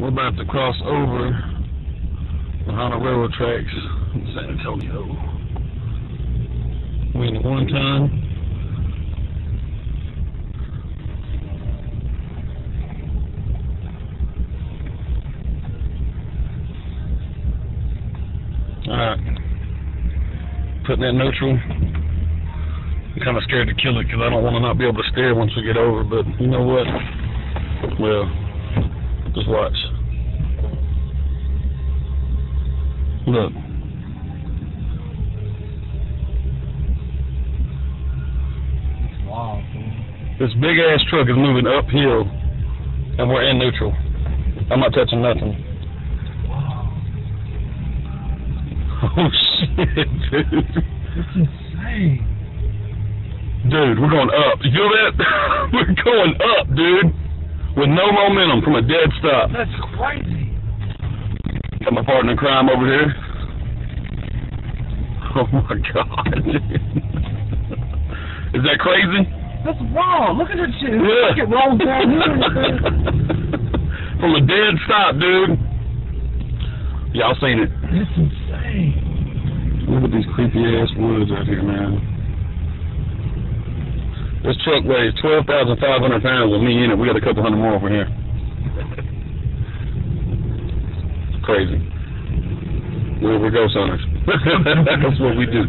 We're about to cross over behind the railroad tracks in San Antonio. We're in the 1 ton. Alright. Putting that neutral. I'm kind of scared to kill it because I don't want to not be able to steer once we get over, but you know what? Well, just watch. Look. Wow. This big ass truck is moving uphill and we're in neutral. I'm not touching nothing. Wow. Oh shit, dude. That's insane. Dude, we're going up. You feel that? We're going up, dude. With no momentum from a dead stop. That's crazy. Got my partner in crime over here. Oh my god, dude. Is that crazy? That's wild. Look at that shit. Yeah. Look at rolls down here. From a dead stop, dude. Y'all seen it. That's insane. Look at these creepy ass woods out here, man. This truck weighs 12,500 pounds with me in it. We got a couple hundred more over here. It's crazy. We're ghost hunters. That's what we do.